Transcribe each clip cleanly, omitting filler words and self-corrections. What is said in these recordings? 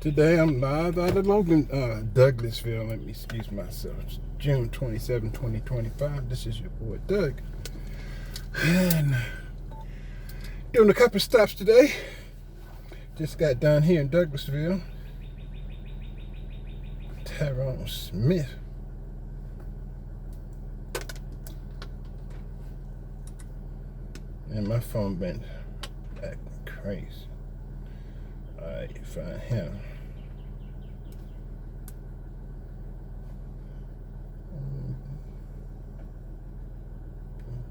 Today I'm live out of Douglasville. Let me excuse myself. It's June 27, 2025. This is your boy Doug. And doing a couple stops today. Just got done here in Douglasville. Tyrone Smith. And my phone been acting crazy. Alright, find him.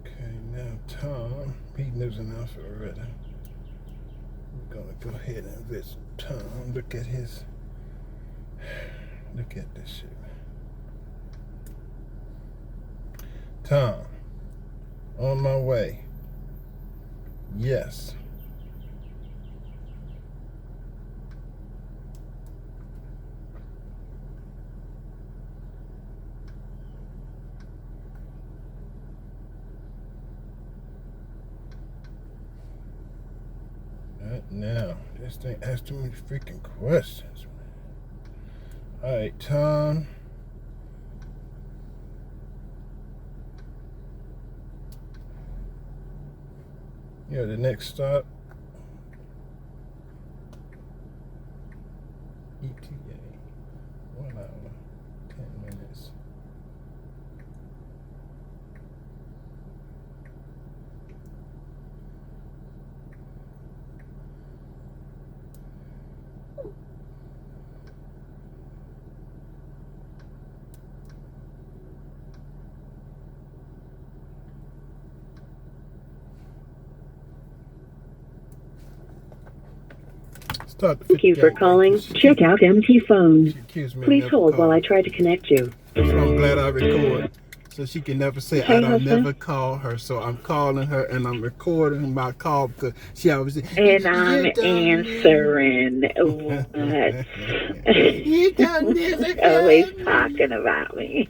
Okay, now Tom, he lives in Alpharetta. We're gonna go ahead and visit Tom. Look at this shit. Tom, on my way. Yes. Right now, this thing asks too many freaking questions, man. Alright, Tom. Yeah, the next stop. ETA. 1 hour, 10 minutes. Thank you for calling. Check out empty phone. Please hold while I try to connect you. So I'm glad I record. So she can never say I don't never call her. So I'm calling her and I'm recording my call because she always says, and I'm answering what? You don't never always talking about me.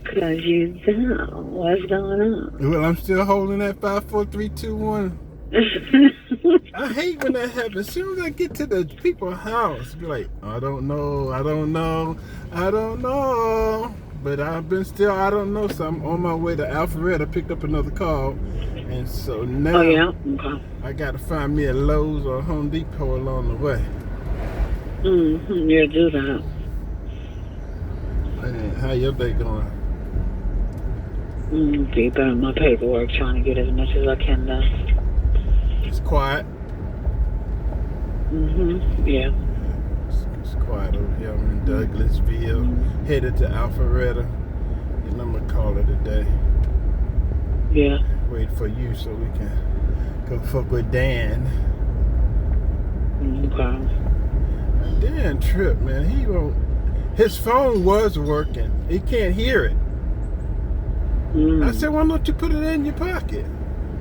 Because you don't. What's going on? Well, I'm still holding that 5, 4, 3, 2, 1. I hate when that happens. As soon as I get to the people's house, be like, I don't know. But I've been still, I don't know. So I'm on my way to Alpharetta, picked up another call. And so now Okay. I got to find me a Lowe's or a Home Depot along the way. Yeah, do that. Man, how your day going? Deep in my paperwork, trying to get as much as I can done. It's quiet. Yeah. It's quiet over here. I'm in Douglasville, headed to Alpharetta, and I'm gonna call it a day. Yeah. Wait for you so we can go fuck with Dan. Okay. Dan tripped, man. He won't. His phone was working. He can't hear it. I said, why don't you put it in your pocket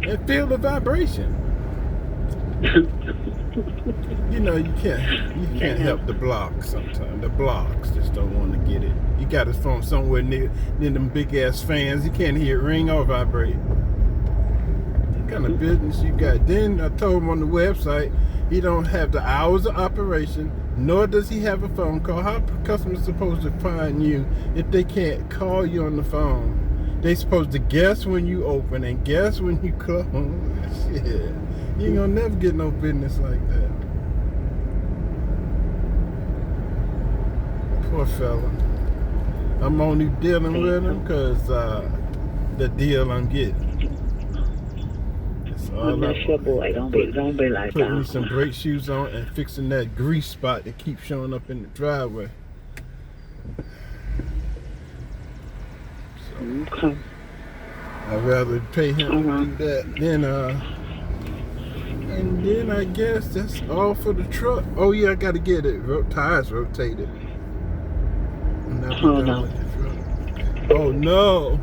and feel the vibration? You know, you can't help the blocks sometimes. The blocks just don't want to get it. He got his phone somewhere near them big ass fans. He can't hear it ring or vibrate. What kind of business you got? Then I told him on the website he don't have the hours of operation, nor does he have a phone call. How are customers supposed to find you if they can't call you on the phone? They supposed to guess when you open and guess when you close. Shit. You ain't gonna never get no business like that. Poor fella. I'm only dealing with him because the deal I'm getting. That's all That's your boy. Don't be like that. Putting me some brake shoes on and fixing that grease spot that keeps showing up in the driveway. Okay. I'd rather pay him to do that and then I guess that's all for the truck. Oh yeah, I gotta get it. Tires rotated. Oh no. With the truck. Oh no.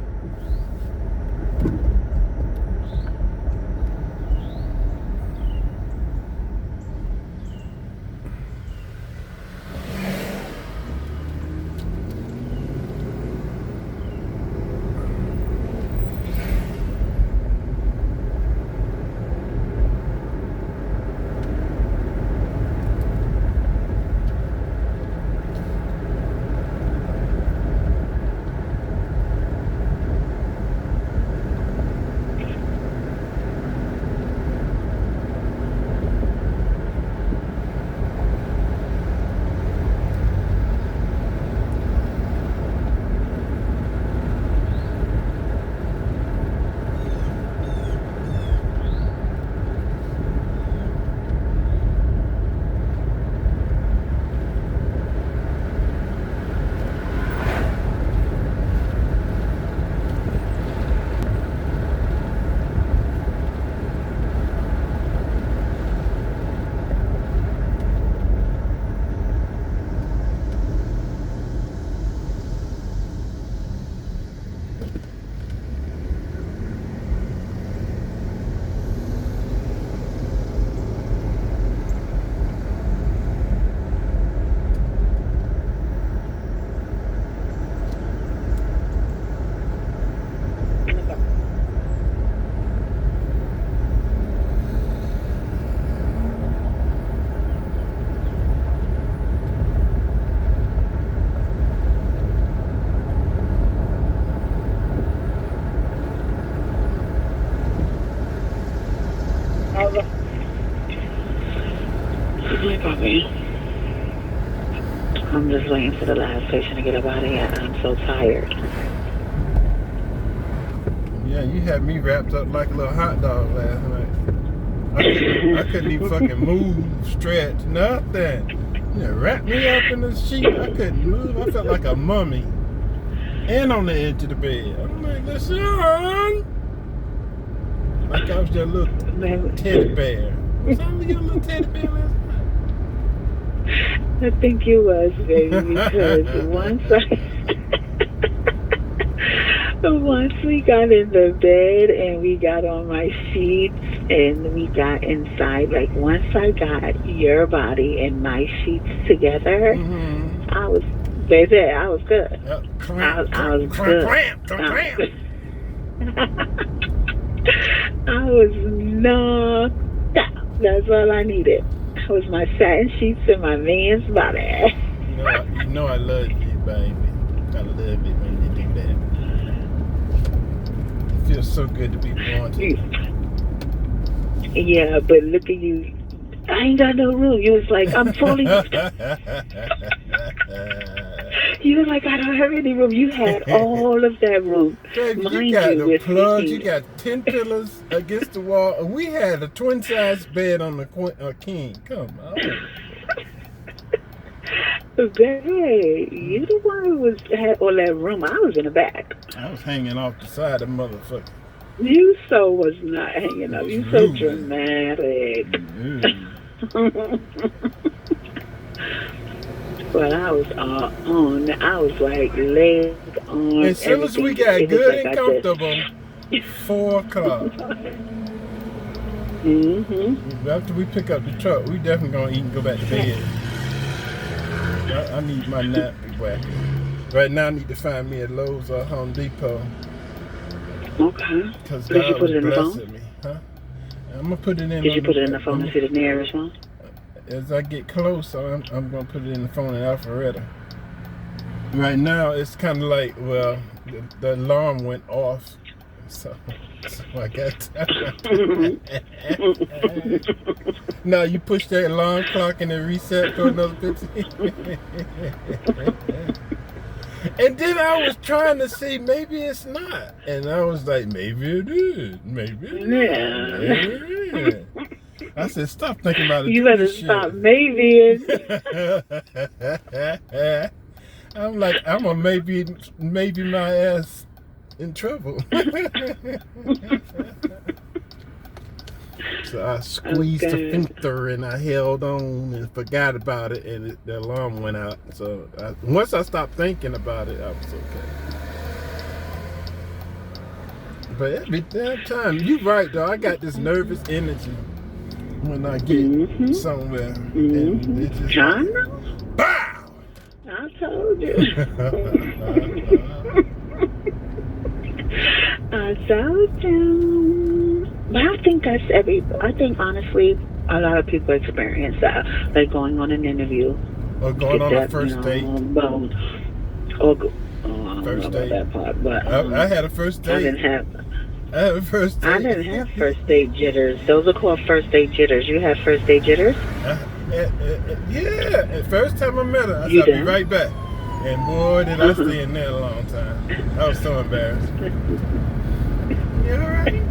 Hi, Poppy. I'm just waiting for the last patient to get up out of here. I'm so tired. Yeah, you had me wrapped up like a little hot dog last night. I couldn't even fucking move, stretch, nothing. You wrapped me up in the sheet. I couldn't move. I felt like a mummy. And on the edge of the bed. I'm like, listen. Like I was just a little teddy bear. Was I your little teddy bear last night? I think you was, baby, because once we got in the bed and we got on my sheets and we got inside, like once I got your body and my sheets together, I was good. I was good. I was knocked out. That's all I needed. That was my satin sheets and my man's body. You know I love you, baby. I love it when you do that. It feels so good to be born to you. Yeah, but look at you. I ain't got no room. You was like, I'm fully... You were like, I don't have any room. You had all of that room. Baby, you got the plugs. You got 10 pillows against the wall. We had a twin-size bed on the king. Come on. Baby, you the one who had all that room. I was in the back. I was hanging off the side of the motherfucker. You so was not hanging up. You so dramatic. But I was on. I was like leg on. As soon as we got good and comfortable, 4 o'clock. After we pick up the truck, we definitely gonna eat and go back to bed. I need my nap back. Right now, I need to find me a Lowe's or Home Depot. Okay. Because Did you God put it was in the phone? blessing me. Huh? I'm gonna put it in. Did you put it in the phone and see the nearest one? As I get close, I'm gonna put it in the phone in Alpharetta. Right now, it's kind of like, well, the alarm went off, so I got time. Now you push that alarm clock and it reset for another 15. And then I was trying to see, maybe it's not. And I was like, maybe it is. Maybe it is. Maybe it is. I said, stop thinking about it. You better stop maybe. I'm like, I'm going to maybe my ass in trouble. So I squeezed the filter and I held on and forgot about it, and the alarm went out. So once I stopped thinking about it, I was okay. But every damn time, you're right though, I got this nervous energy when I get somewhere. And it just I know. Bow! I told you. I told you. But I think honestly, a lot of people experience that, like going on an interview. Or going on a first date. First date. That part, but I had a first date. I didn't have first date. I didn't have first date jitters. Those are called first date jitters. You have first date jitters? Yeah. First time I met her, I said, I'll be right back. And boy, did I stay in there a long time. I was so embarrassed. You all right?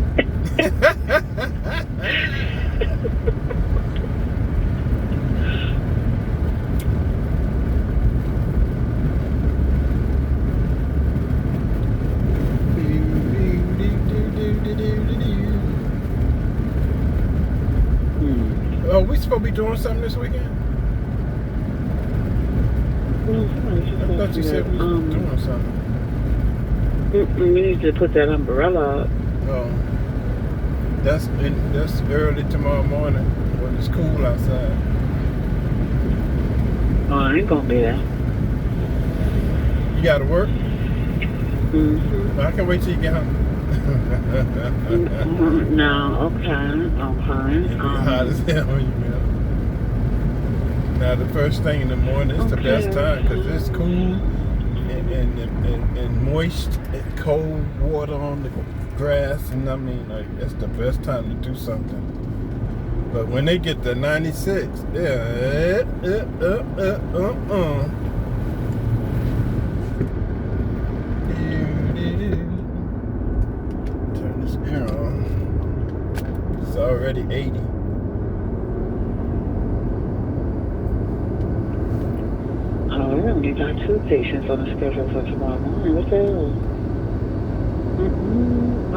Oh, we supposed to be doing something this weekend? I thought you said we were doing something. We need to put that umbrella up. Oh, that's early tomorrow morning when it's cool outside. Oh, I ain't gonna be there. You gotta work? I can wait till you get home. No, okay. It's hot as hell when you get home. Now the first thing in the morning is the best time because it's cool and moist and cold water on the grass, and I mean, like, that's the best time to do something. But when they get to 96, yeah, turn this air on. It's already 80. Oh, we only got 2 patients on the schedule for tomorrow morning. What the hell?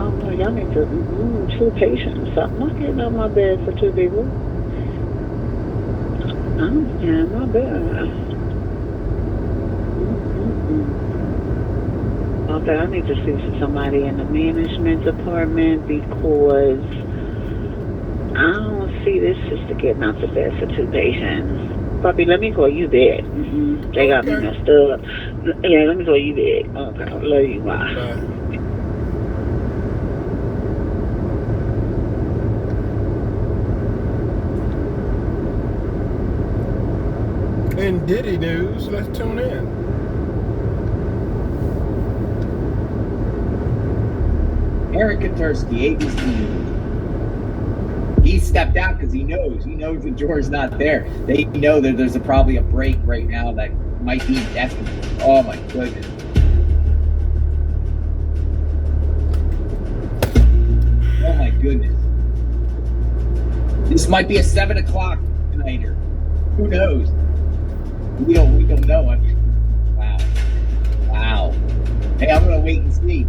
Oh, no, y'all need to, 2 patients. I'm not getting out my bed for 2 people. I'm getting out my bed. Okay, I need to speak to somebody in the management department because I don't see this sister getting out the bed for 2 patients. Puppy, let me call you back. They got me messed up. Yeah, let me call you back. Okay, I love you. Bye. Bye. In Diddy news, let's tune in. Eric Katursky, ABC News. He stepped out because he knows the George's not there. They know that there's probably a break right now that might be indefinite. Oh my goodness. Oh my goodness. This might be a 7 o'clock nighter. Who knows? We don't know. Wow. Hey, I'm gonna wait and see.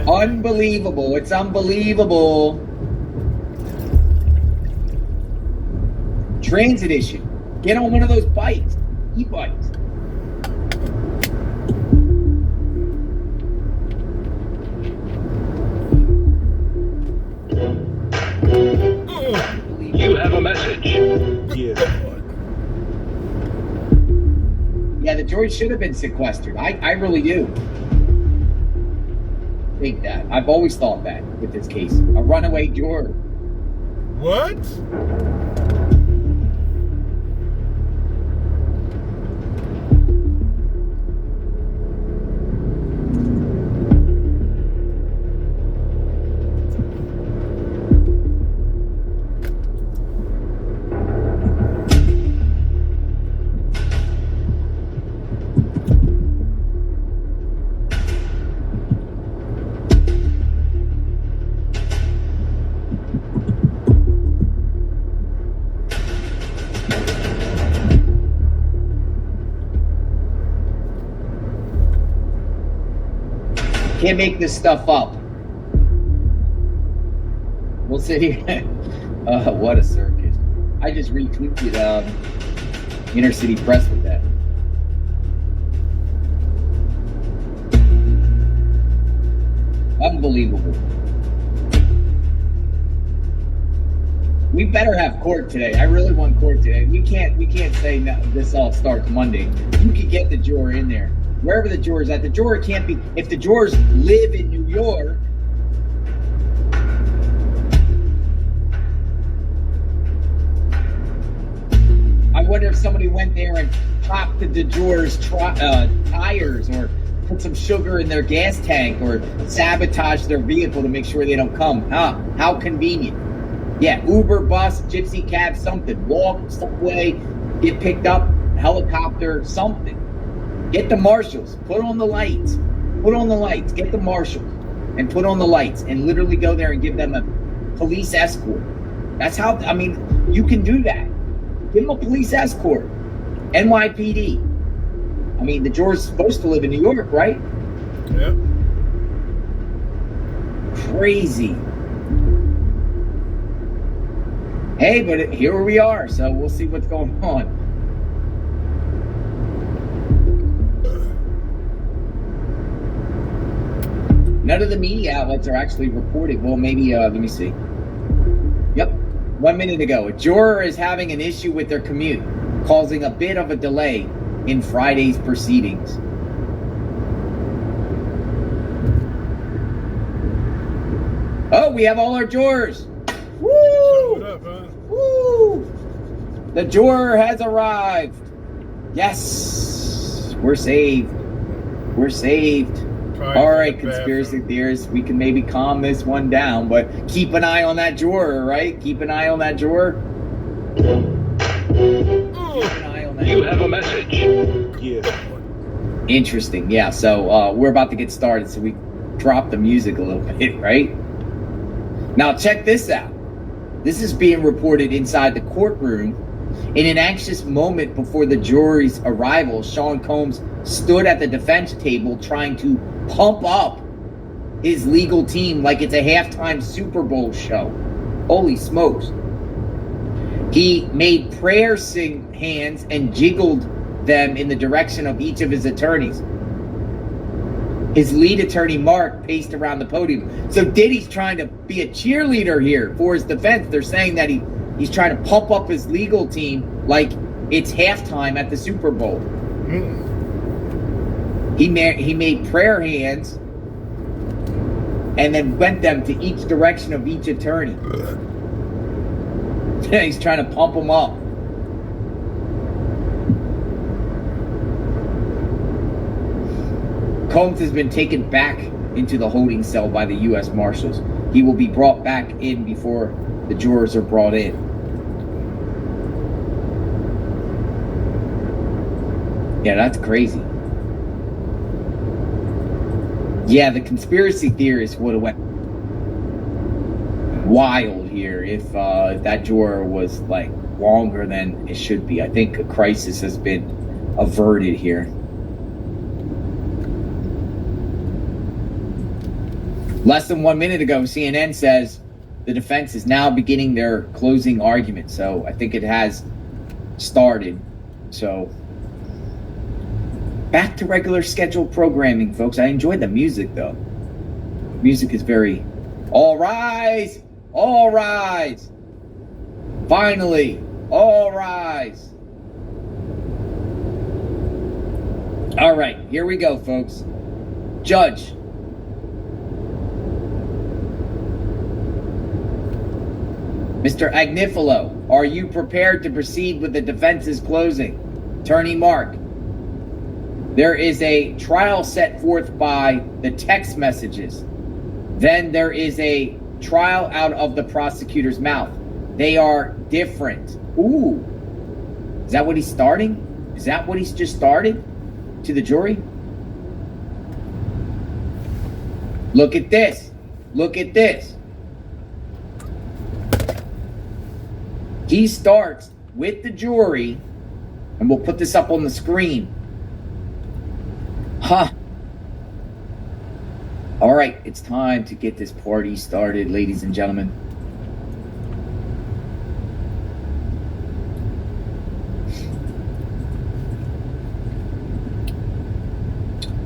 Unbelievable. It's unbelievable. Transit issue. Get on one of those bikes. E-bikes. You have a message. Yeah, the George should have been sequestered. I really do think that. I've always thought that with this case. A runaway George. What? Can't make this stuff up. We'll sit here. What a circus. I just retweeted Inner City Press with that. Unbelievable. We better have court today. I really want court today. We can't say no, this all starts Monday. You could get the juror in there. Wherever the juror's at, the juror can't be. If the jurors live in New York, I wonder if somebody went there and popped the jurors' tires or put some sugar in their gas tank or sabotaged their vehicle to make sure they don't come. How convenient. Yeah, Uber, bus, gypsy cab, something. Walk, subway, get picked up, helicopter, something. Get the marshals, put on the lights, get the marshals and put on the lights and literally go there and give them a police escort. That's how, you can do that. Give them a police escort. NYPD. The juror's supposed to live in New York, right? Yeah. Crazy. Hey, but here we are, so we'll see what's going on. None of the media outlets are actually reporting. Well, maybe, let me see. Yep, 1 minute ago. A juror is having an issue with their commute, causing a bit of a delay in Friday's proceedings. We have all our jurors. Woo! Showed up, huh? Woo! The juror has arrived. Yes, we're saved. We're saved. Probably All in right, the conspiracy bathroom. theorists, we can maybe calm this one down, but keep an eye on that juror, right? Keep an eye on that juror. Keep an eye on that. You have a message. Yeah. Interesting. Yeah, so we're about to get started, so we drop the music a little bit, right? Now check this out. This is being reported inside the courtroom. In an anxious moment before the jury's arrival, Sean Combs stood at the defense table trying to pump up his legal team like it's a halftime Super Bowl show. Holy smokes. He made prayer hands and jiggled them in the direction of each of his attorneys. His lead attorney, Mark, paced around the podium. So Diddy's trying to be a cheerleader here for his defense. They're saying that he's trying to pump up his legal team like it's halftime at the Super Bowl. He made prayer hands and then went them to each direction of each attorney. He's trying to pump them up. Combs has been taken back into the holding cell by the U.S. Marshals. He will be brought back in before the jurors are brought in. Yeah, that's crazy. Yeah, the conspiracy theorists would have went wild here if that juror was like longer than it should be. I think a crisis has been averted here. Less than 1 minute ago, CNN says the defense is now beginning their closing argument. So I think it has started. So back to regular scheduled programming, folks. I enjoyed the music, though. Music is very... All rise! All rise! Finally! All rise! All right, here we go, folks. Judge. Mr. Agnifilo, are you prepared to proceed with the defense's closing? Attorney Mark. There is a trial set forth by the text messages. Then there is a trial out of the prosecutor's mouth. They are different. Ooh. Is that what he's starting? Is that what he's just started to the jury? Look at this. Look at this. He starts with the jury, and we'll put this up on the screen. Huh. All right, it's time to get this party started, ladies and gentlemen.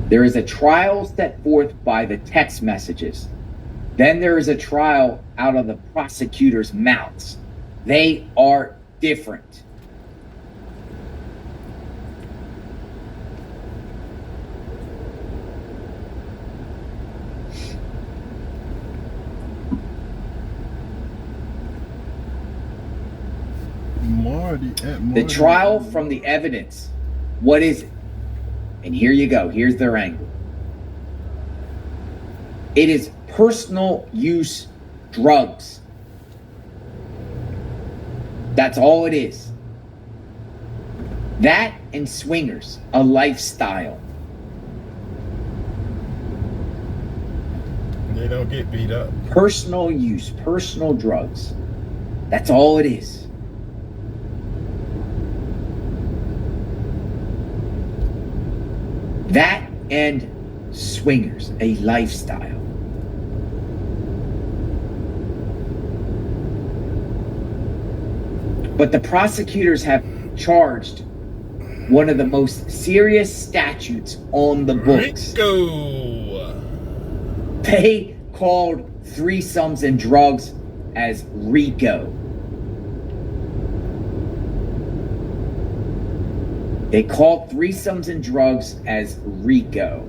There is a trial set forth by the text messages. Then there is a trial out of the prosecutor's mouths. They are different. The trial from the evidence. What is it? And here you go. Here's their angle. It is personal use drugs. That's all it is. That and swingers, a lifestyle. They don't get beat up. Personal use, personal drugs. That's all it is. That and swingers, a lifestyle. But the prosecutors have charged one of the most serious statutes on the books. Rico. They called threesomes and drugs as RICO. They called threesomes and drugs as RICO.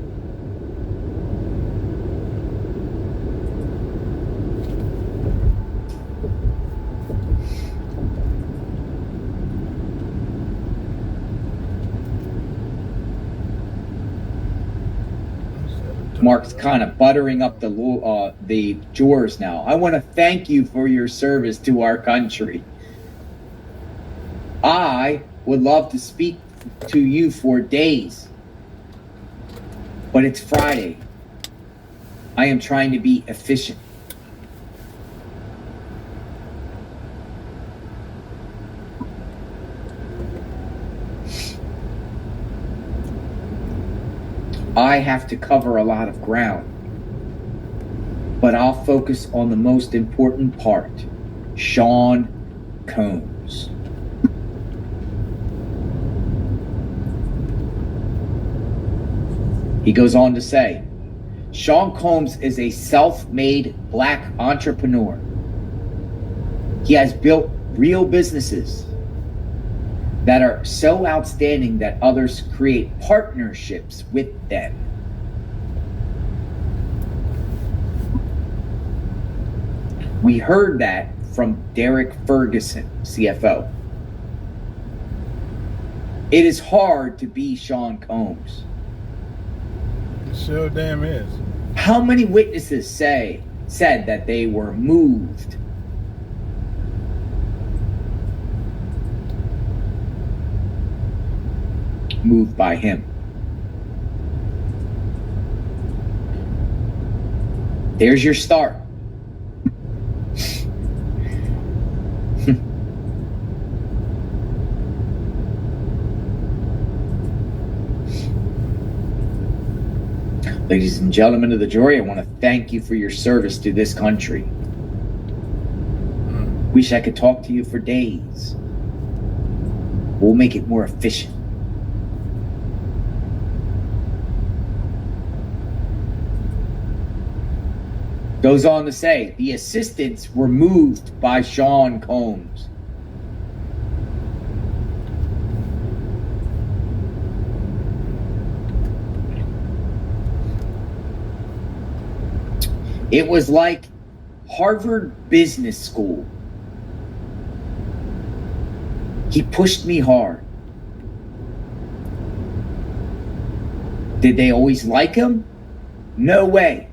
Mark's kind of buttering up the jurors now. I want to thank you for your service to our country. I would love to speak to you for days, but it's Friday. I am trying to be efficient. I have to cover a lot of ground, but I'll focus on the most important part. Sean Combs. He goes on to say, Sean Combs is a self-made black entrepreneur. He has built real businesses that are so outstanding that others create partnerships with them. We heard that from Derek Ferguson, CFO. It is hard to be Sean Combs. It sure damn is. How many witnesses said that they were moved? Moved by him. There's your start. Ladies and gentlemen of the jury, I want to thank you for your service to this country. Wish I could talk to you for days. We'll make it more efficient. Goes on to say, the assistants were moved by Sean Combs. It was like Harvard Business School. He pushed me hard. Did they always like him? No way.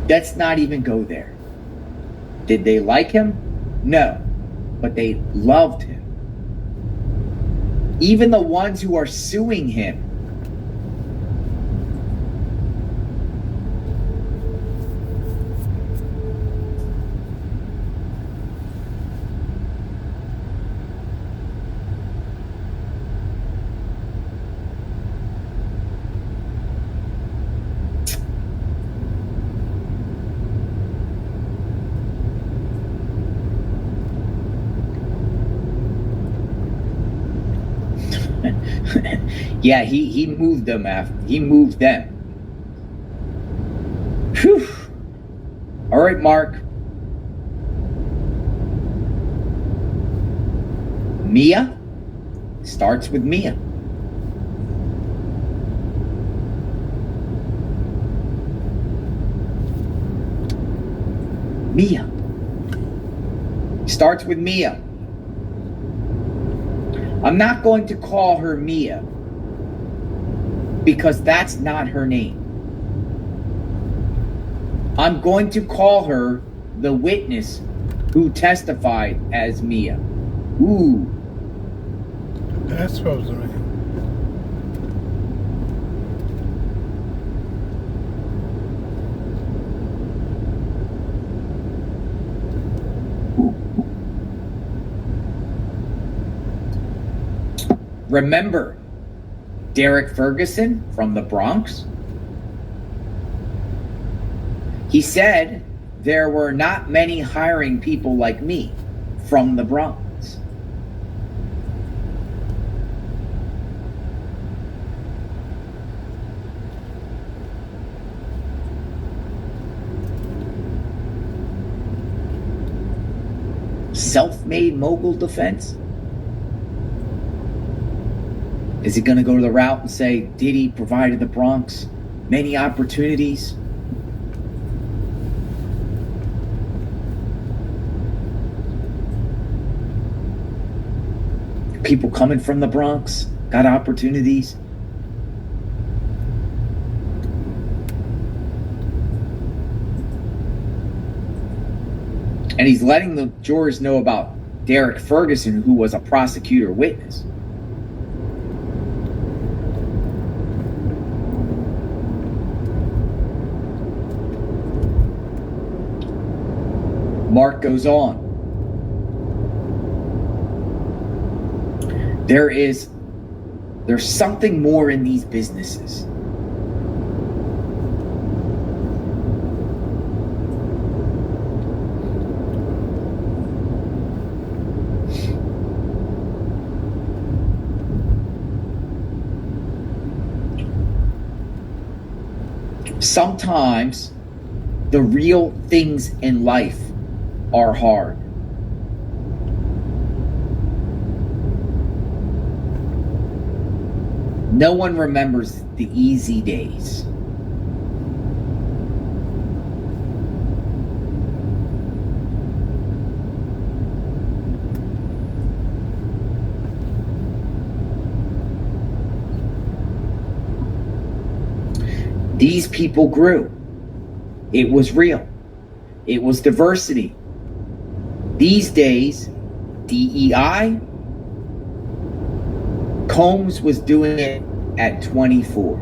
Let's not even go there. Did they like him? No, but they loved him. Even the ones who are suing him. Yeah, he moved them after he moved them. Whew. All right, Mark. Mia starts with Mia. Mia starts with Mia. I'm not going to call her Mia because that's not her name. I'm going to call her the witness who testified as Mia. Ooh. That's supposed to mean. Remember Derek Ferguson from the Bronx? He said there were not many hiring people like me from the Bronx. Self-made mogul defense? Is he going to go to the route and say, Diddy provided the Bronx many opportunities? People coming from the Bronx got opportunities. And he's letting the jurors know about Derek Ferguson, who was a prosecutor witness. Mark goes on. There's something more in these businesses. Sometimes the real things in life are hard. No one remembers the easy days. These people grew. It was real. It was diversity. These days, DEI, Combs was doing it at 24.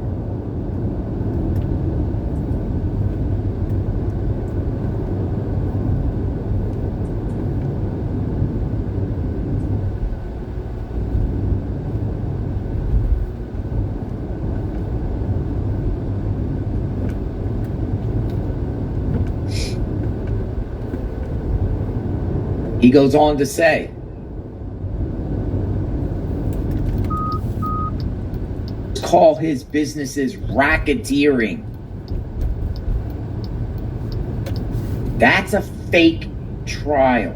He goes on to say, call his businesses racketeering. That's a fake trial.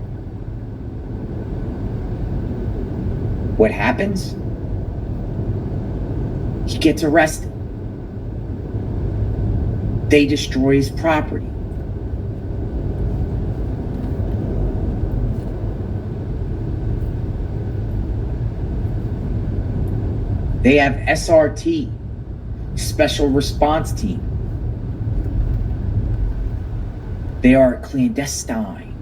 What happens? He gets arrested. They destroy his property. They have SRT, Special Response Team. They are clandestine.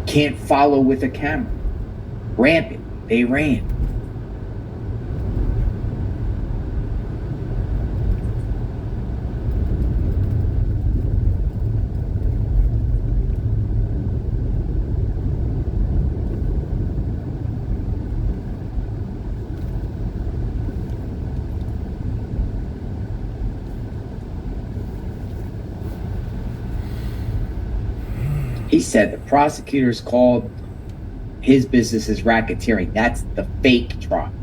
Can't follow with a camera. Rampant. They ran. He said the prosecutors called his businesses racketeering. That's the fake trial.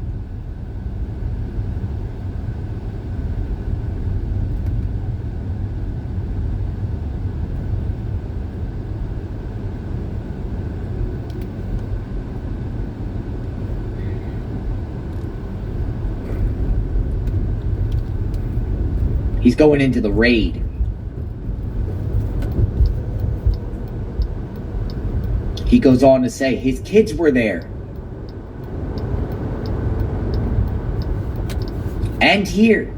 He's going into the raid. He goes on to say his kids were there. And here.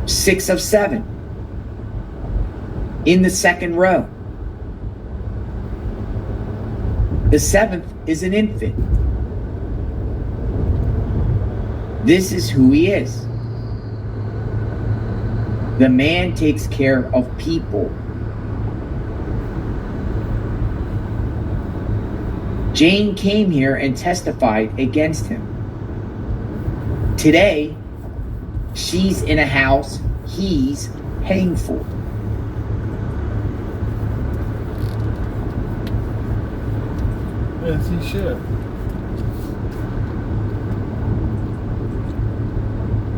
Six of seven. In the second row. The seventh is an infant. This is who he is. The man takes care of people. Jane came here and testified against him. Today, she's in a house he's paying for. Yes, he should.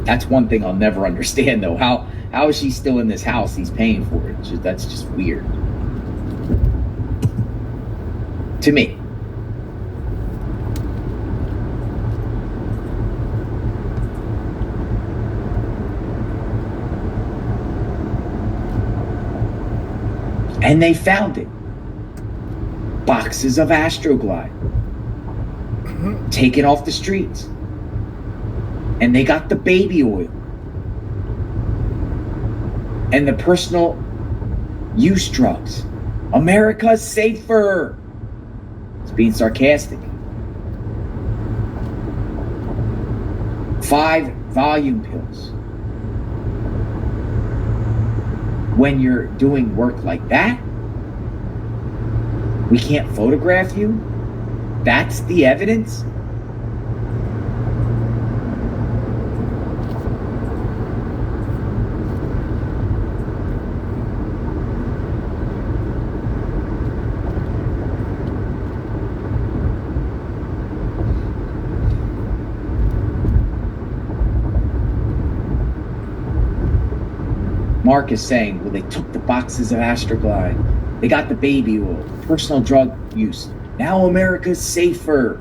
That's one thing I'll never understand, though. How is she still in this house he's paying for it? That's just weird. To me. And they found it. Boxes of Astroglide taken off the streets. And they got the baby oil and the personal use drugs. America's safer. It's being sarcastic. 5 volume pills. When you're doing work like that, we can't photograph you? That's the evidence? Mark is saying, well, they took the boxes of Astroglide. They got the baby oil, personal drug use. Now America's safer.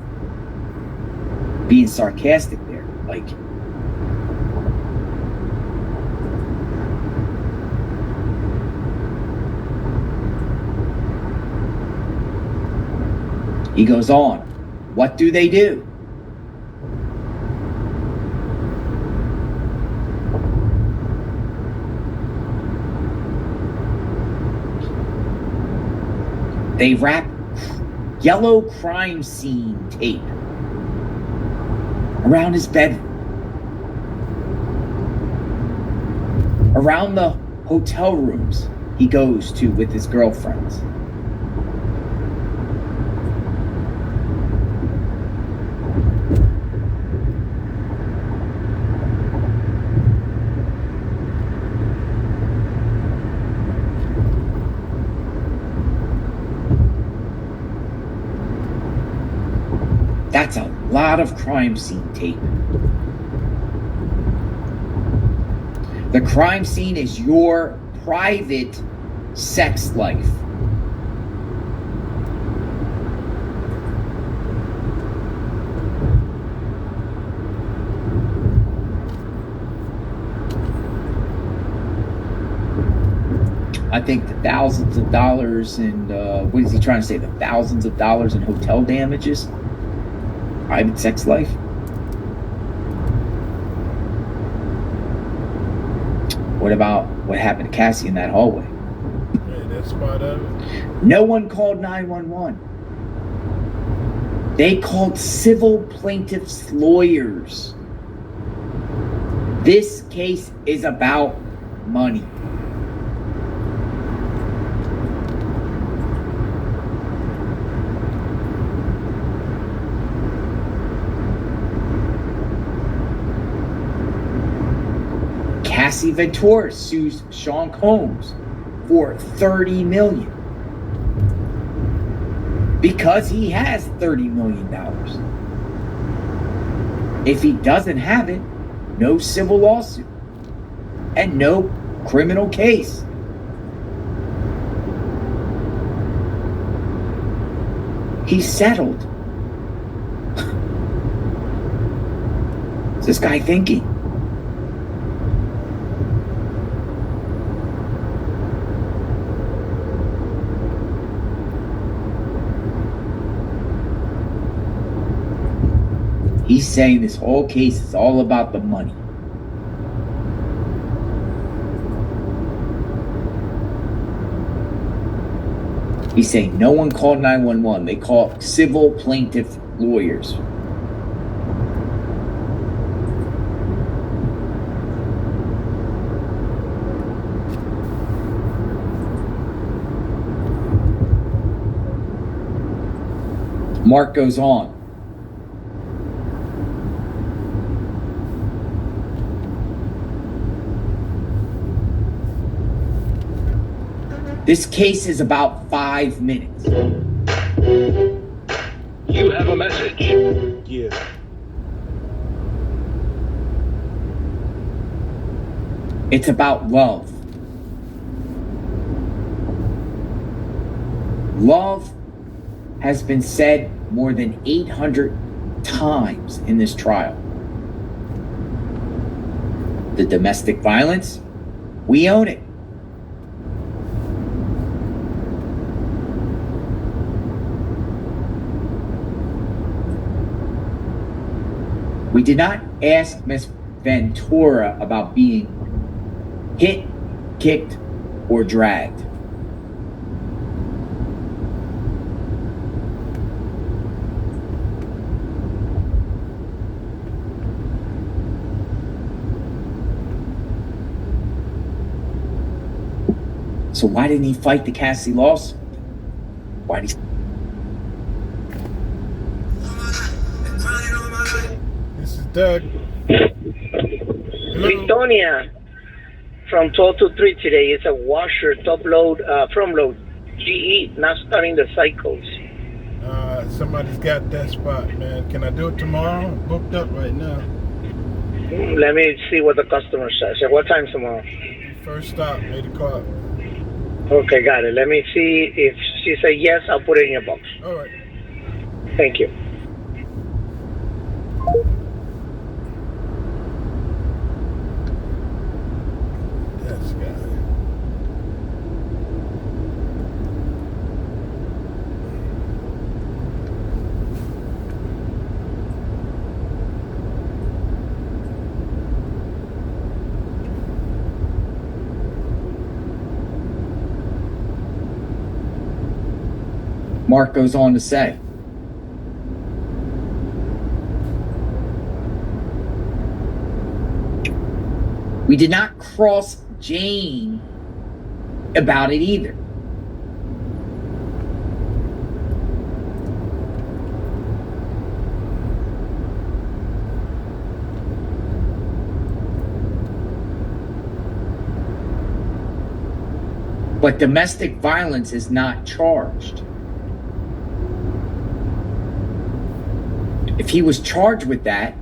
Being sarcastic there. Like, he goes on. What do they do? They wrap yellow crime scene tape around his bedroom, around the hotel rooms he goes to with his girlfriends. That's a lot of crime scene tape. The crime scene is your private sex life. I think the thousands of dollars and what is he trying to say? The thousands of dollars in hotel damages? Private sex life? What about what happened to Cassie in that hallway? Yeah, that's part of it. No one called 911. They called civil plaintiffs' lawyers. This case is about money. Cassie Ventura sues Sean Combs for $30 million because he has $30 million. If he doesn't have it, no civil lawsuit and no criminal case. He's settled. What's this guy thinking? He's saying this whole case is all about the money. He's saying no one called 911. They called civil plaintiff lawyers. Mark goes on. This case is about 5 minutes. You have a message. Yeah. It's about love. Love has been said more than 800 times in this trial. The domestic violence, we own it. We did not ask Miss Ventura about being hit, kicked, or dragged. So why didn't he fight the Cassie lawsuit? Why did he... This is Doug. Hello. Victoria from 12 to 3 today. It's a washer, top load, front load, GE, not starting the cycles. Somebody's got that spot, man. Can I do it tomorrow? I'm booked up right now. Let me see what the customer says. At what time tomorrow? First stop, 8 o'clock. Okay, got it. Let me see. If she says yes, I'll put it in your box. All right. Thank you. That's got it. Mark goes on to say, we did not cross Jane about it either. But domestic violence is not charged. If he was charged with that,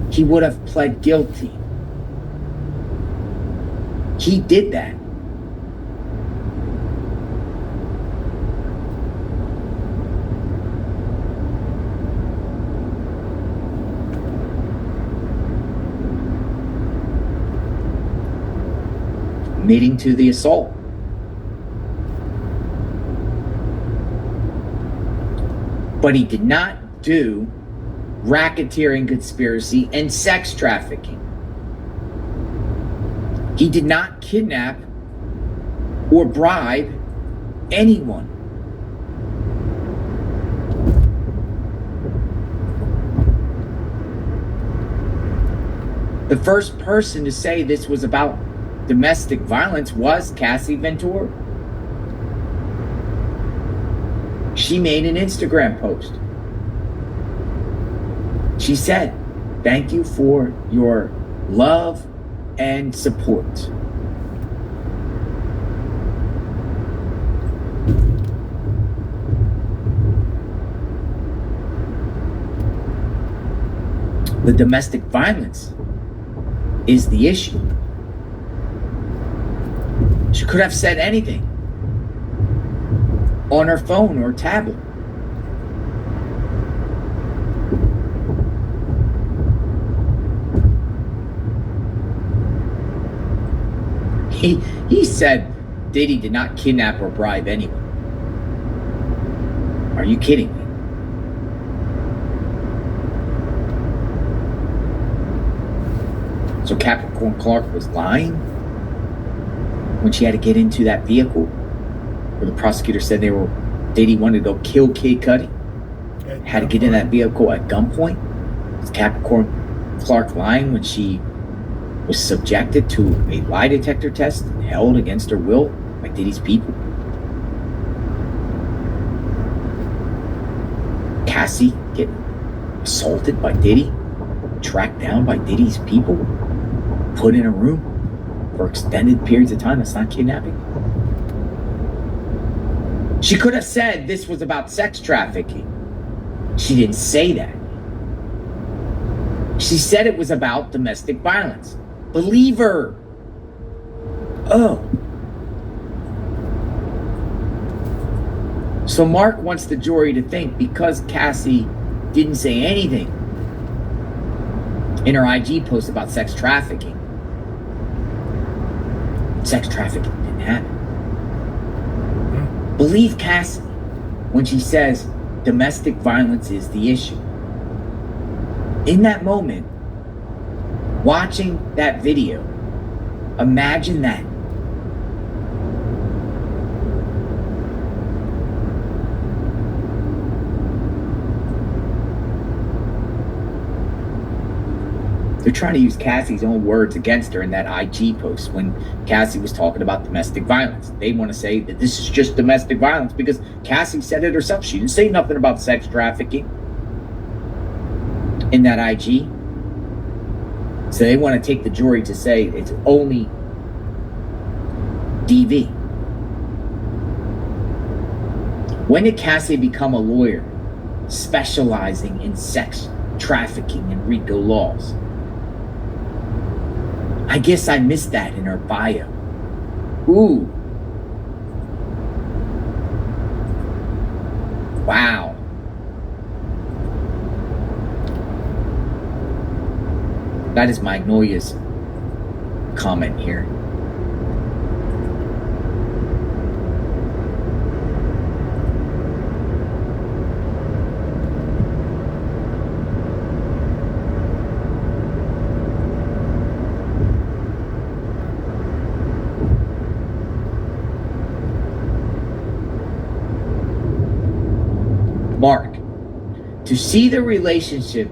he would have pled guilty. He did that. Admitting to the assault. But he did not do racketeering, conspiracy, and sex trafficking. He did not kidnap or bribe anyone. The first person to say this was about domestic violence was Cassie Ventura. She made an Instagram post. She said, "Thank you for your love and support." The domestic violence is the issue. She could have said anything on her phone or tablet. He said Diddy did not kidnap or bribe anyone. Are you kidding me? So Capricorn Clark was lying when she had to get into that vehicle where the prosecutor said Diddy wanted to go kill Kid Cudi, had to get in that vehicle at gunpoint. Was Capricorn Clark lying when she was subjected to a lie detector test and held against her will by Diddy's people? Cassie getting assaulted by Diddy, tracked down by Diddy's people, put in a room for extended periods of time. That's not kidnapping. She could have said this was about sex trafficking. She didn't say that. She said it was about domestic violence. Believe her. Oh. So Mark wants the jury to think because Cassie didn't say anything in her IG post about sex trafficking, sex trafficking didn't happen. Believe Cassie when she says domestic violence is the issue. In that moment, watching that video, imagine that. They're trying to use Cassie's own words against her in that IG post when Cassie was talking about domestic violence. They want to say that this is just domestic violence because Cassie said it herself. She didn't say nothing about sex trafficking in that IG. So they want to take the jury to say it's only DV. When did Cassie become a lawyer specializing in sex trafficking and RICO laws? I guess I missed that in her bio. Ooh. Wow. That is Magnolia's comment here. Mark, to see the relationship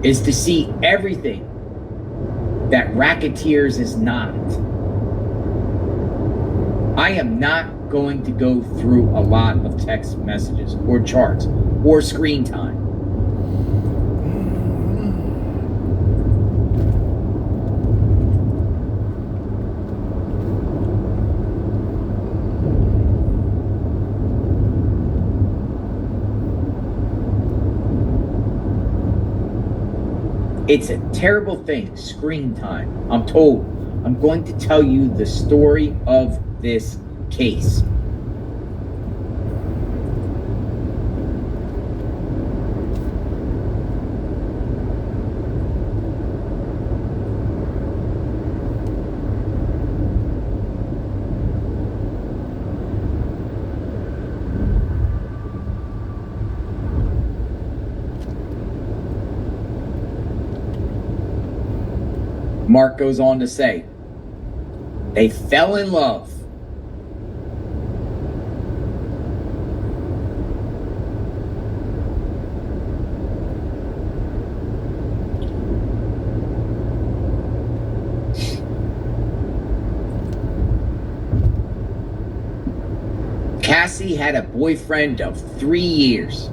is to see everything that racketeers is not. I am not going to go through a lot of text messages or charts or screen time. It's a terrible thing, screen time. I'm told. I'm going to tell you the story of this case. Mark goes on to say, they fell in love. Cassie had a boyfriend of 3 years.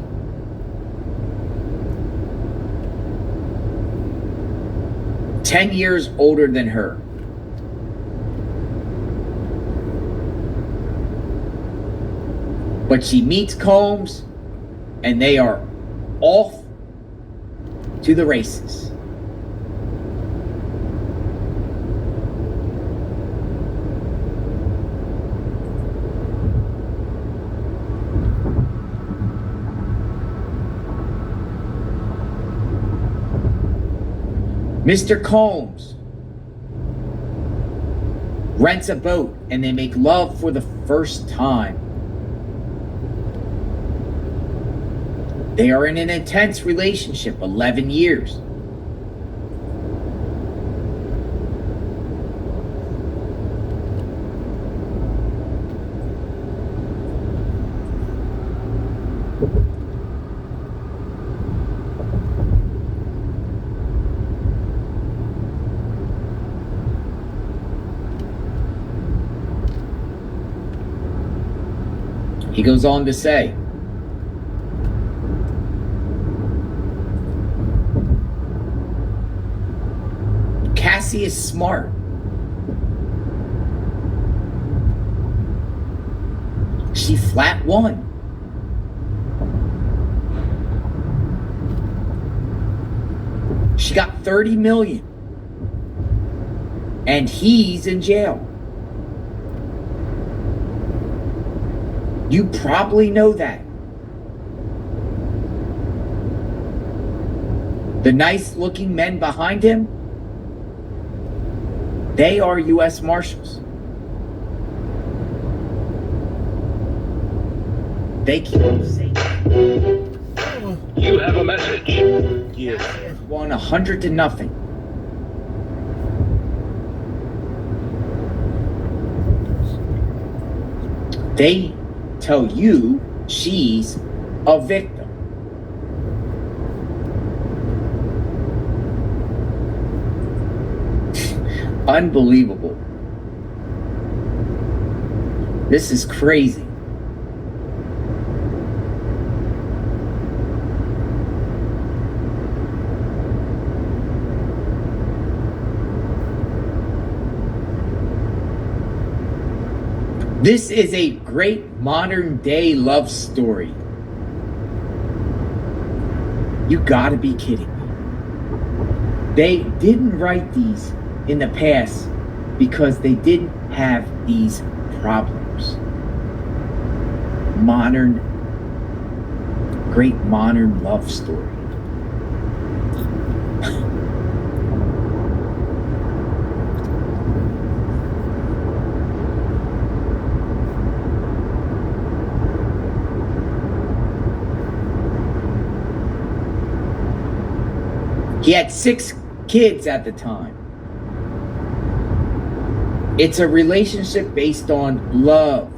Ten years older than her. But she meets Combs and they are off to the races. Mr. Combs rents a boat and they make love for the first time. They are in an intense relationship, 11 years. He goes on to say, Cassie is smart. She flat won. She got 30 million. And he's in jail. You probably know that. The nice looking men behind him, they are U.S. Marshals. They keep him safe. You have a message. Yes. won 100-0. They tell you she's a victim. Unbelievable. This is crazy. This is a great modern day love story. You gotta be kidding me. They didn't write these in the past because they didn't have these problems. Great modern love story. He had 6 kids at the time. It's a relationship based on love.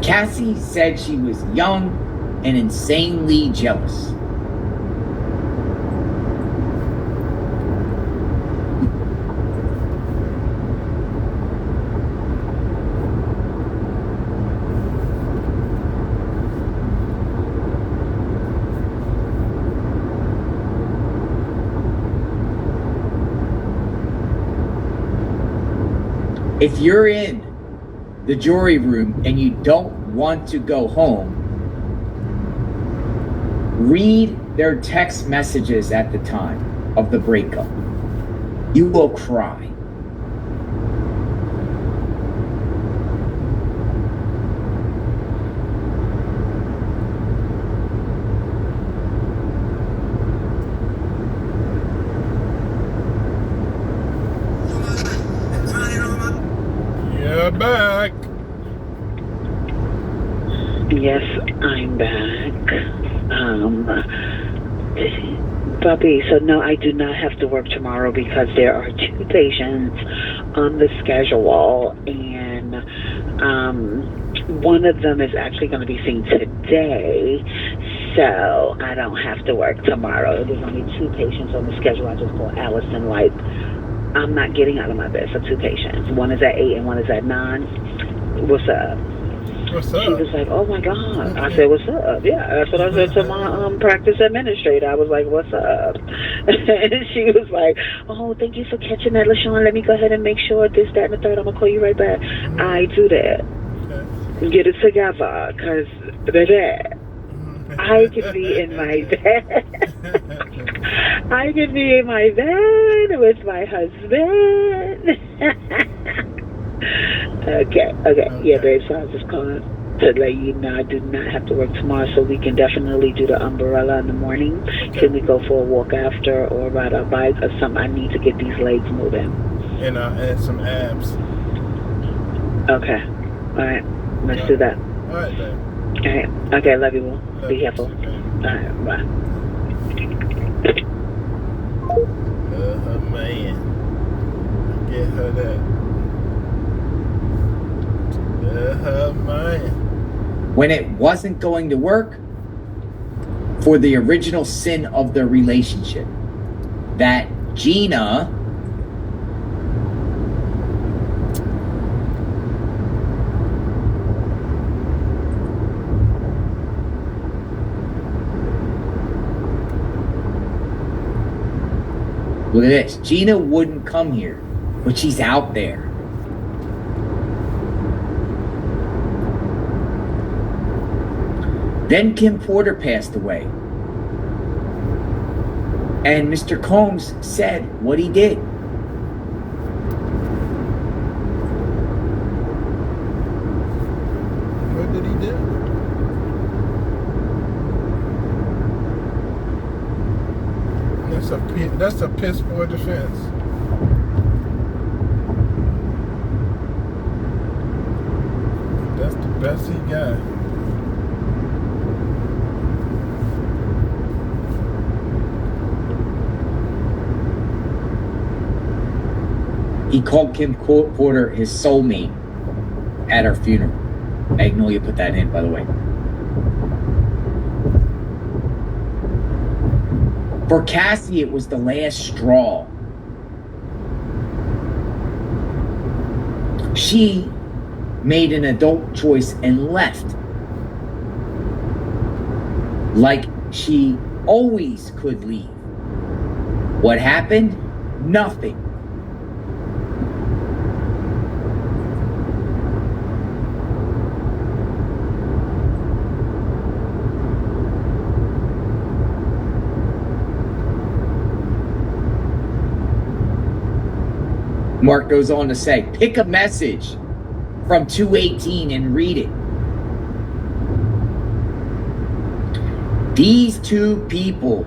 Cassie said she was young and insanely jealous. If you're in the jury room and you don't want to go home, read their text messages at the time of the breakup. You will cry. Back. Yes, I'm back. Puppy, so no, I do not have to work tomorrow because there are 2 patients on the schedule, and one of them is actually going to be seen today, so I don't have to work tomorrow. There's only 2 patients on the schedule. I just called Allison like, I'm not getting out of my bed for 2 patients. One is at 8 and one is at 9. What's up? What's up? She was like, oh my God. I said, what's up? Yeah, that's what I said to my practice administrator. I was like, what's up? And she was like, oh, thank you for catching that, LaShawn. Let me go ahead and make sure this, that, and the third. I'm going to call you right back. Mm-hmm. I do that. Okay. Get it together, because baby, I could be in my bed. I could be in my bed with my husband. Okay. Yeah, babe, so I was just calling to let you know I do not have to work tomorrow, so we can definitely do the umbrella in the morning. Okay. Can we go for a walk after or ride our bike or something? I need to get these legs moving. And add some abs. Okay. All right. Let's do that. All right, babe. All right. Okay, love you all. Be careful. All right, bye. Man. Get her that. Man. When it wasn't going to work, for the original sin of the relationship, that Gina look at this. Gina wouldn't come here, but she's out there. Then Kim Porter passed away. And Mr. Combs said what he did. What did he do? That's a piss poor defense. That's the best he got. He called Kim Porter his soulmate at her funeral. Magnolia put that in, by the way. For Cassie, it was the last straw. She made an adult choice and left. Like she always could leave. What happened? Nothing. Mark goes on to say, pick a message from 218 and read it. These two people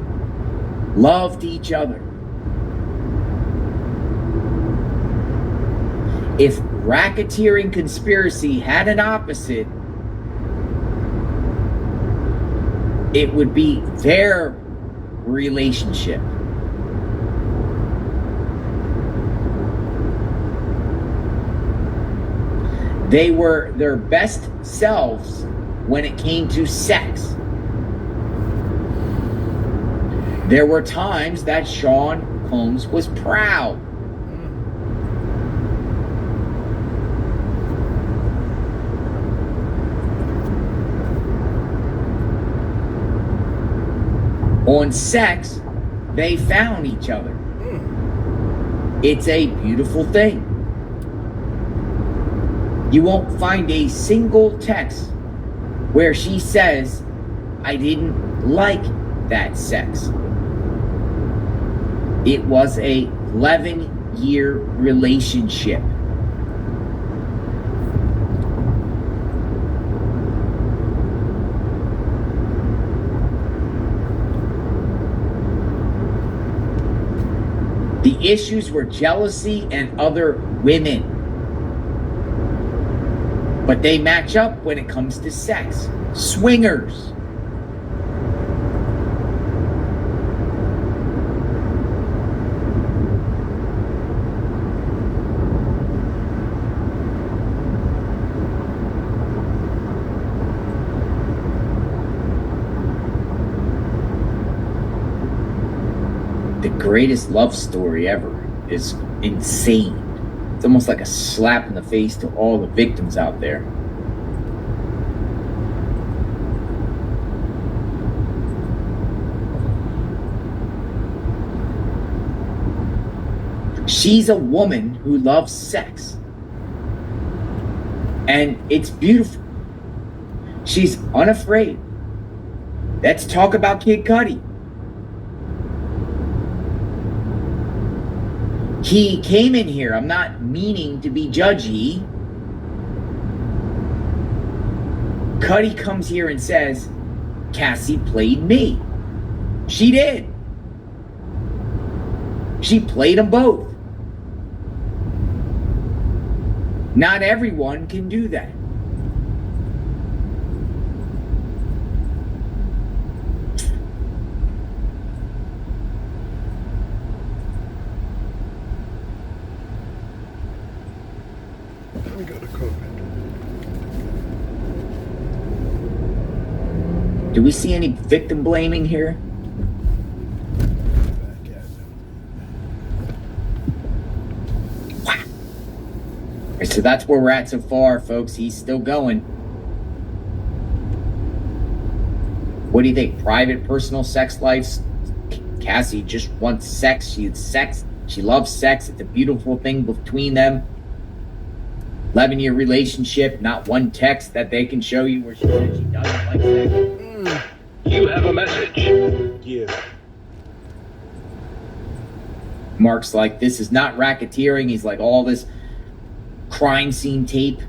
loved each other. If racketeering conspiracy had an opposite, it would be their relationship. They were their best selves when it came to sex. There were times that Sean Combs was proud. On sex, they found each other. It's a beautiful thing. You won't find a single text where she says, I didn't like that sex. It was a 11-year relationship. The issues were jealousy and other women. But they match up when it comes to sex. Swingers. The greatest love story ever is insane. It's almost like a slap in the face to all the victims out there. She's a woman who loves sex. And it's beautiful. She's unafraid. Let's talk about Kid Cudi. He came in here, I'm not meaning to be judgy. Cudi comes here and says, Cassie played me. She did. She played them both. Not everyone can do that. Let me go to COVID. Do we see any victim blaming here? Wow. So that's where we're at so far, folks. He's still going. What do you think? Private, personal sex lives? Cassie just wants sex. She's sex. She loves sex. It's a beautiful thing between them. 11-year relationship, not one text that they can show you where she said she doesn't like sex. You have a message. Yeah. Mark's like, this is not racketeering. He's like, all this crime scene tape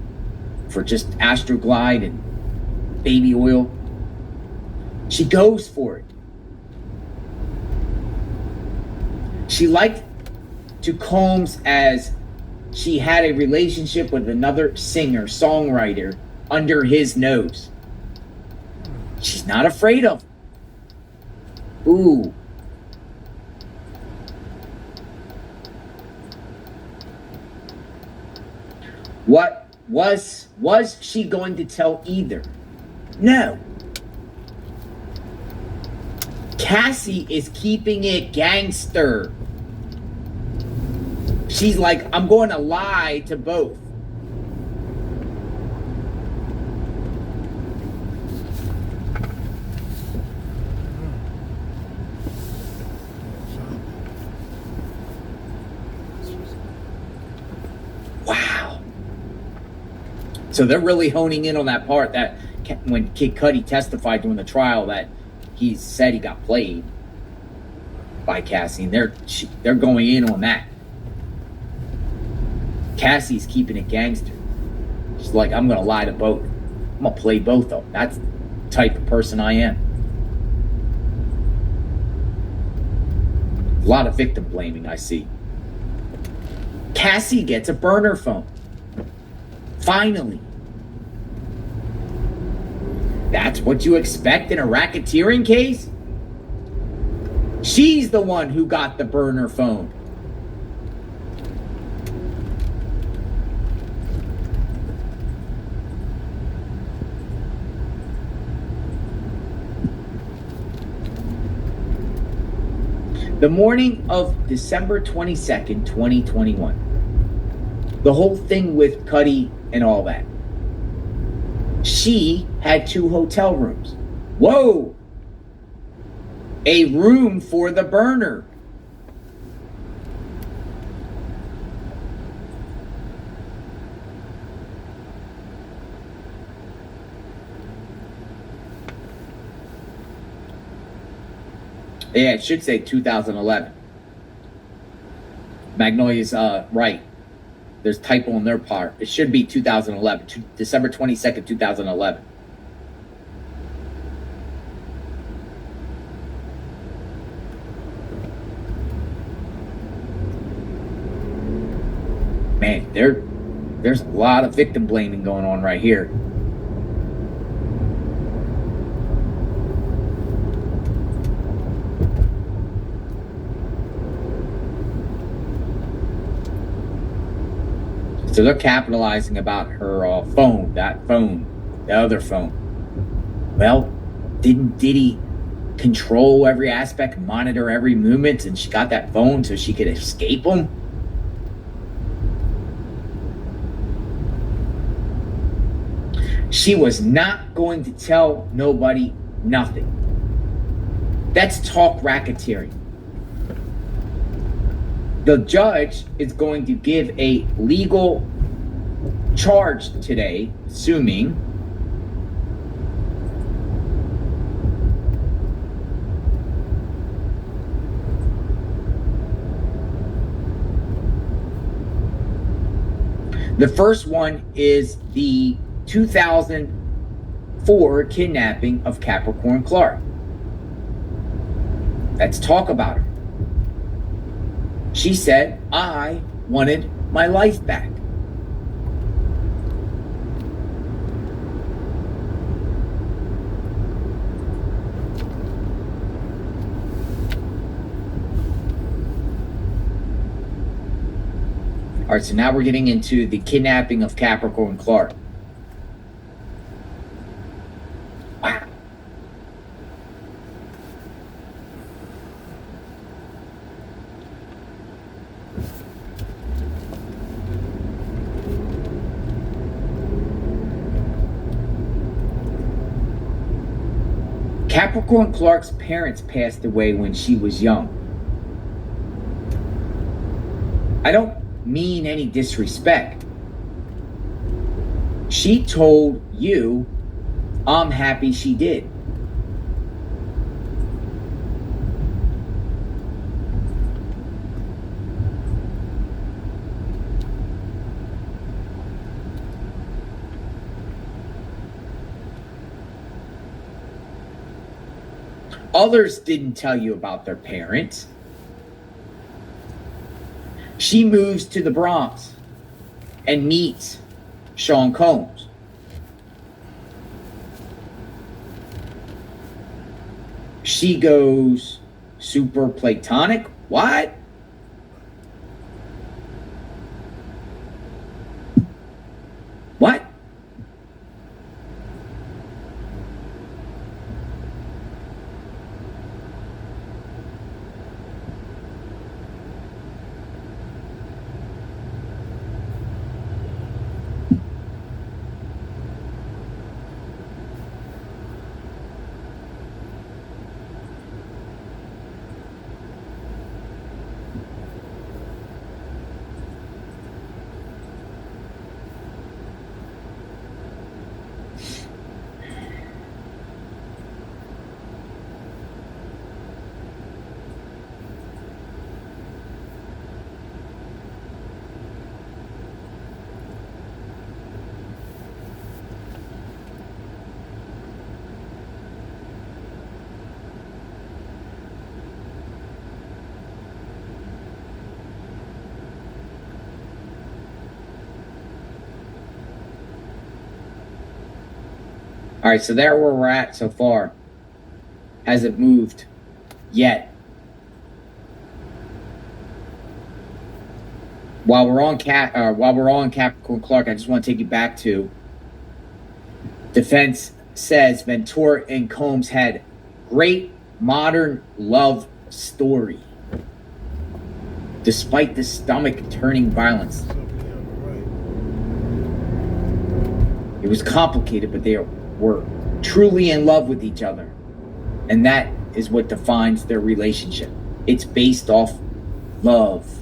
for just Astroglide and baby oil. She goes for it. She liked to Combs as she had a relationship with another singer, songwriter, under his nose. She's not afraid of him. Ooh. What was she going to tell either? No. Cassie is keeping it gangster. She's like, I'm going to lie to both. Wow. So they're really honing in on that part that when Kid Cudi testified during the trial that he said he got played by Cassie, and they're going in on that. Cassie's keeping it gangster. She's like, I'm gonna lie to both. I'm gonna play both of them. That's the type of person I am. A lot of victim blaming I see. Cassie gets a burner phone. Finally. That's what you expect in a racketeering case? She's the one who got the burner phone. The morning of December 22nd, 2021. The whole thing with Cudi and all that. She had 2 hotel rooms. Whoa! A room for the burner. Yeah, it should say 2011. Magnolia's right. There's typo on their part. It should be 2011. December 22nd, 2011. Man, there's a lot of victim blaming going on right here. So they're capitalizing about her phone, that phone, the other phone. Well, didn't Diddy control every aspect, monitor every movement, and she got that phone so she could escape him? She was not going to tell nobody nothing. That's talk racketeering. The judge is going to give a legal charge today, assuming the first one is the 2004 kidnapping of Capricorn Clark. Let's talk about her. She said, I wanted my life back. All right, so now we're getting into the kidnapping of Capricorn Clark. Wow. Capricorn Clark's parents passed away when she was young. I don't mean any disrespect. She told you, I'm happy she did. Others didn't tell you about their parents. She moves to the Bronx and meets Sean Combs. She goes super platonic. What? All right, so there where we're at so far. Hasn't moved yet. While we're on Capricorn Clark, I just want to take you back to defense says Ventura and Combs had great modern love story, despite the stomach-turning violence. It was complicated, but they were truly in love with each other, and that is what defines their relationship. It's based off love.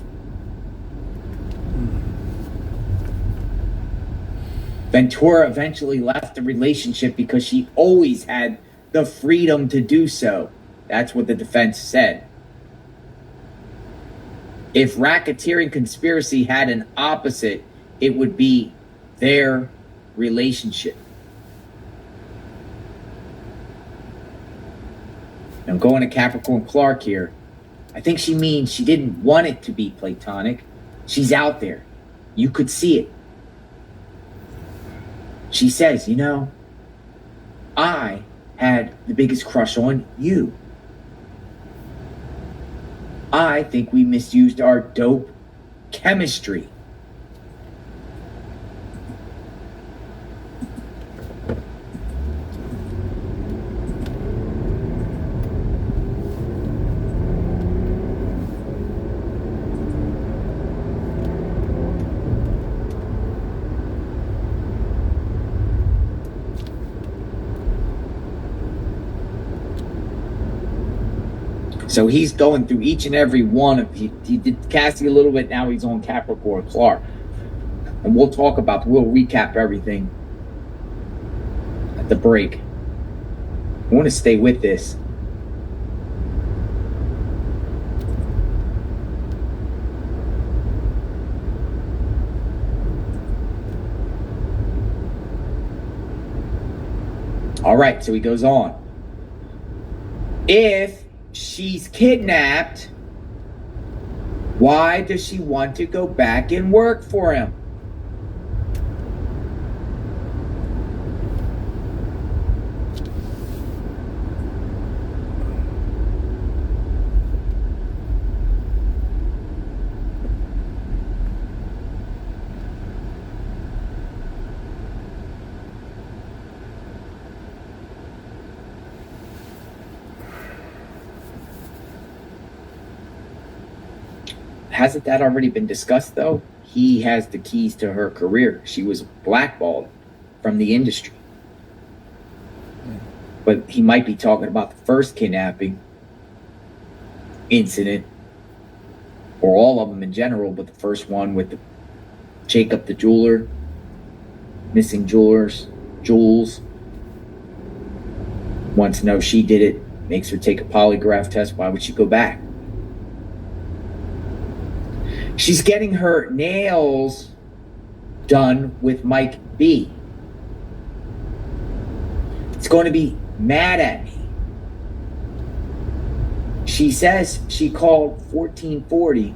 Ventura eventually left the relationship because she always had the freedom to do so. That's what the defense said. If racketeering conspiracy had an opposite, it would be their relationship. I'm going to Capricorn Clark here. I think she means she didn't want it to be platonic. She's out there. You could see it. She says, you know, I had the biggest crush on you. I think we misused our dope chemistry. So he's going through each and every one of he did Cassie a little bit. Now he's on Capricorn Clark, and we'll recap everything at the break. I want to stay with this. All right, so he goes on. If she's kidnapped, why does she want to go back and work for him? Hasn't that already been discussed, though? He has the keys to her career. She was blackballed from the industry. But he might be talking about the first kidnapping incident, or all of them in general, but the first one with the Jacob the jeweler, missing jewels. Wants to know she did it, makes her take a polygraph test. Why would she go back? She's getting her nails done with Mike B. It's going to be mad at me. She says she called 1440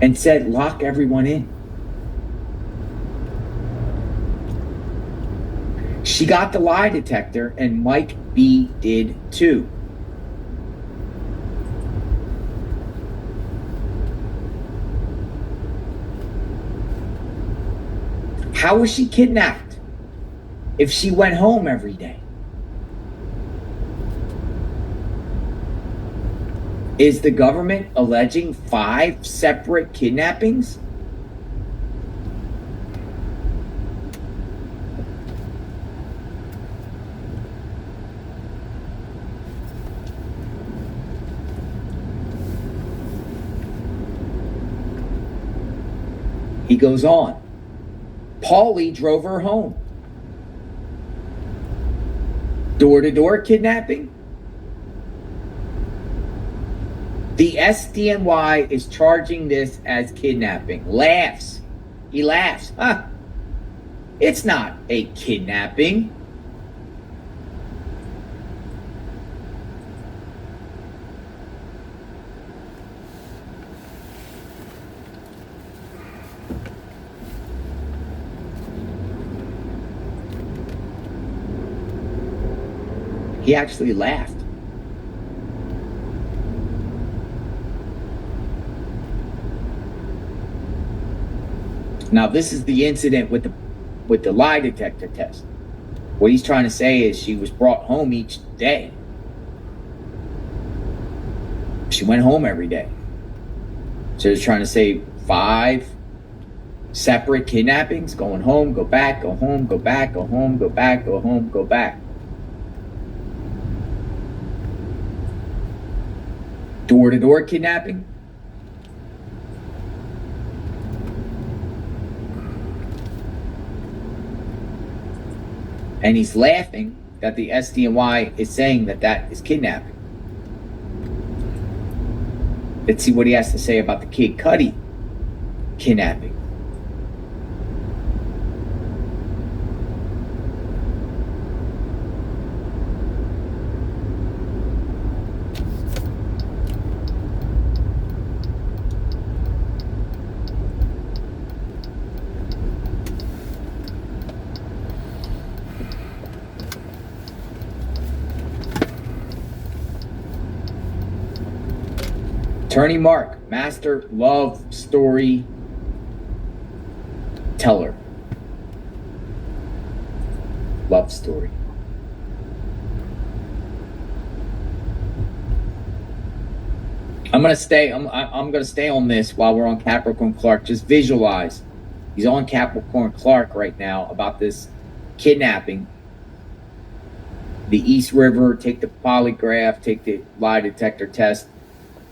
and said, lock everyone in. She got the lie detector, and Mike B did too. How was she kidnapped if she went home every day? Is the government alleging 5 separate kidnappings? He goes on. Paulie drove her home. Door-to-door kidnapping? The SDNY is charging this as kidnapping. Laughs. He laughs. Huh. It's not a kidnapping. He actually laughed. Now, this is the incident with the lie detector test. What he's trying to say is she was brought home each day. She went home every day. So he's trying to say 5 separate kidnappings, going home, go back, go home, go back, go home, go back, go home, go back. Door-to-door kidnapping. And he's laughing that the SDNY is saying that that is kidnapping. Let's see what he has to say about the Kid Cudi kidnapping. Attorney Mark, master love story teller. Love story. I'm gonna stay on this while we're on Capricorn Clark. Just visualize. He's on Capricorn Clark right now about this kidnapping. The East River, take the polygraph, take the lie detector test.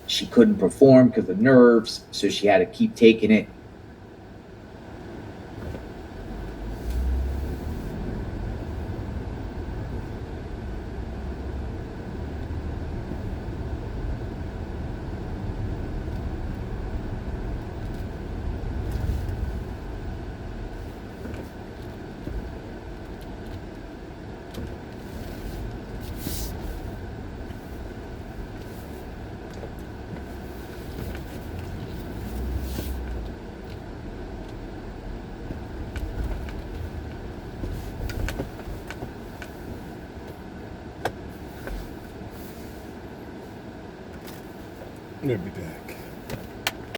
She couldn't perform because of nerves, so she had to keep taking it. We'll be back.